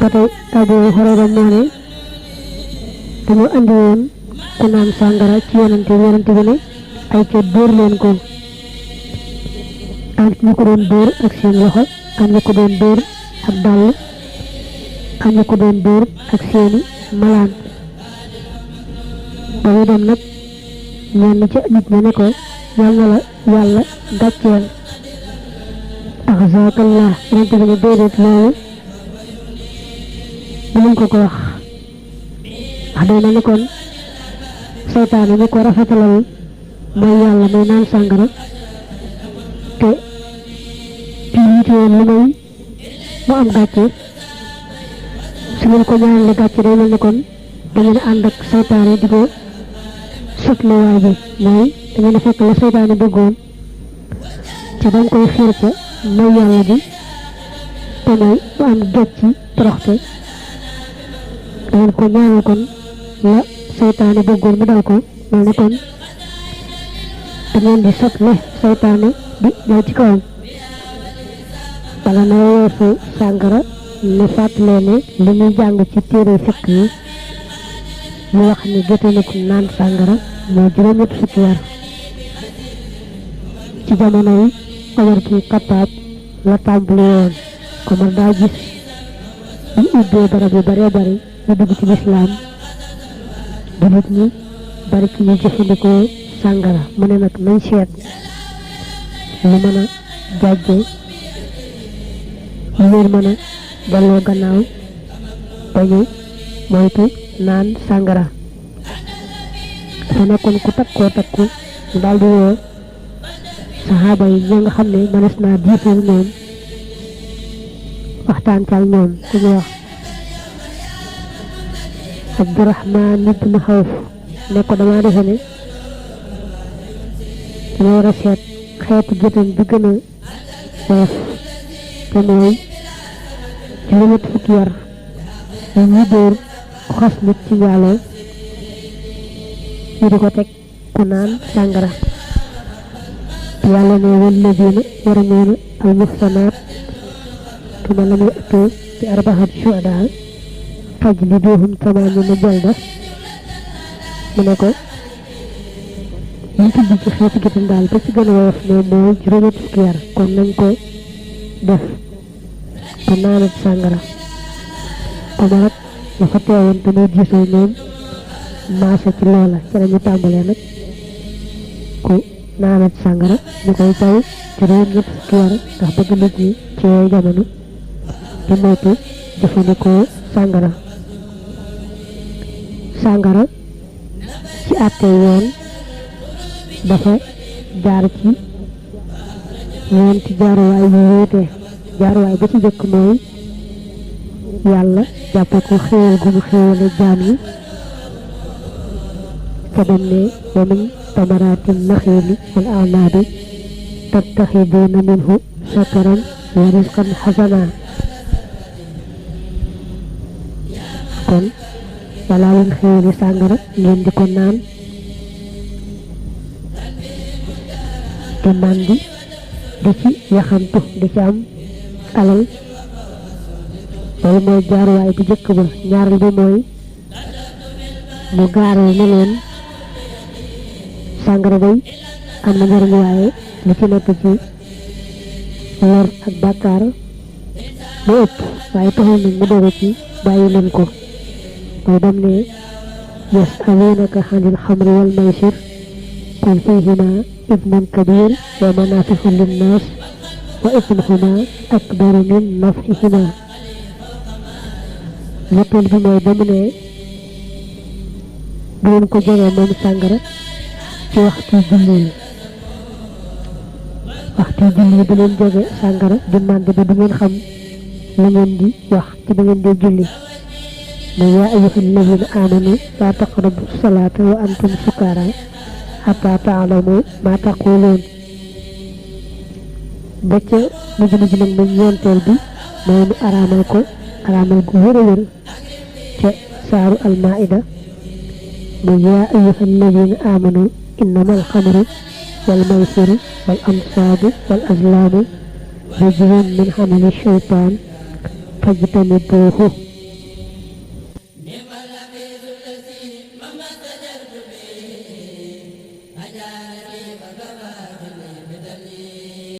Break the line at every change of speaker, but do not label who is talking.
batay Abu Hurayra moo ne dañu andi woon ku naan sàngara ci yonante bi ne ay ca dóor leen ko am ñu ko doon dóor ak seen loxo am ñu ko doon dóor ak dàll am ñu ko doon dóor ak seeni malaan ba mu dem nag ñenn ca nit ñi ne ko yal na la yàlla gàcceel axzaakallah yonante bi ne déedéet loolu dinañ ko wax wax day na ni kon seytaane ñu ko rafetalal mooy yàlla may naan sàngara te piirite woon lu may mu am gàcce su ngeen ko ñaanale gàcce day mel ni kon da ngeen ànd ak seytaane di ko sotle waa ji mooy da ngeen fekk la seytaane bëggoon ca dañ koy xiir ca may yàlla ji te mooy mu am gàcci toroxte da ngeen ko ñaanal kon la seytaane bëggoon mu dal ko mel ni kon da ngeen di sotle seytaane di ñëw ci kawam bala na weesu sàngara ñu fàttalee ne li ñuy jàng ci téere fekk yi mu wax ni jote na ko naan sàngara moo juróom-ñett fukki yar ci jamono yi Omar ci Xattaab la tàmbali woon Omar daa gis ñu ubbee barab yu bare bari ñu dugg ci lislaam ba nit ñi bari ci ñu jëfandikoo sàngara mu ne nag nañ seet lu mën a jàjje lu leen mën a delloo gannaaw bañu moytu naan sàngara dafa nekkoon ku takkoo takku ñu daal di woo saxaaba yi ñoo nga xam ne mënees naa diisoo ñoom waxtaan ca ak ñoom ku ñu wax Abdurahmaan ibn Xawf ne ko dama defe ne dama war a seet xeetu géttan bi gën a woyof te mooy juróom-ñett fukki yar ñu ñuy dóor ku xas nit ci njaaloo ñu di ko teg ku naan sàngara yàlla ne walladiina yarmuuna al-muhsanaat thumma lam ya'tuu bi arba'ati shuhadaa fajliduuhum 80 jalda mu ne ko ñu tudd ci xeeti géttan daal ba ci gën a woyof moom mooy juróom-ñett fukki yar kon nañ ko def ko naanat sàngara Omar ak la fa teewoon te muy diisoo ñoom maase ci loola ci lañu tàmbalee nag ku naanat sàngara ñu koy taw juróom-ñett fukki yar ndax bëgg nit ñi ci yooyu jamono di moytu jëfandikoo sàngara ci àtte yoon dafa jaar ci ñeenti jaaruwaay yu wuute jaaruwaay ba ci jëkk mooy yàlla jàppe ko xéewal gu mu xéewale jaam yi te dem ne wa min tamaraati naxiili wal a'naabi tattaxiduuna minhu sakaran wa rizqan xasana kon yàlla leen xéewale sàngara ngeen di ko naan te màndi di ci yaxantu di ci am alal loolu mooy jaaruwaay bu jëkk ba ñaareel bi mooy mu gaaree ne leen sàngara day am na njariñ waaye li ci nekk ci lor ak bàkkaar mu ëpp waaye taxul nag mu doge ci bàyyi leen ko mooy dem ne yas'aluunaka anil xamri wal maysir qul fiihimaa ismun kabiir wa manaafi'u linnaas wa ismuhumaa akbaru min naf'ihimaa ñetteel bi mooy ba mu ne bu leen ko jege moom sàngara ci waxtu julli yi bu leen jege sàngara di mànd ba du ngeen xam la ngeen di wax ci ba ngeen di julli mu yaa ayyuhal lazina aamanu laa taqrabu salaata wa antum sukaara hattaa ta'lamu maa taquluun ba ca mujj nag mu ñeenteel bi mooy mu araamal gu wér a wér ca saaru al-maa'ida mu yaa ayyuhal lazina aamanu innamal xamru wal maysiru wal ansaabu wal azlaamu rijsun min amali shaytaan fajtanibuhu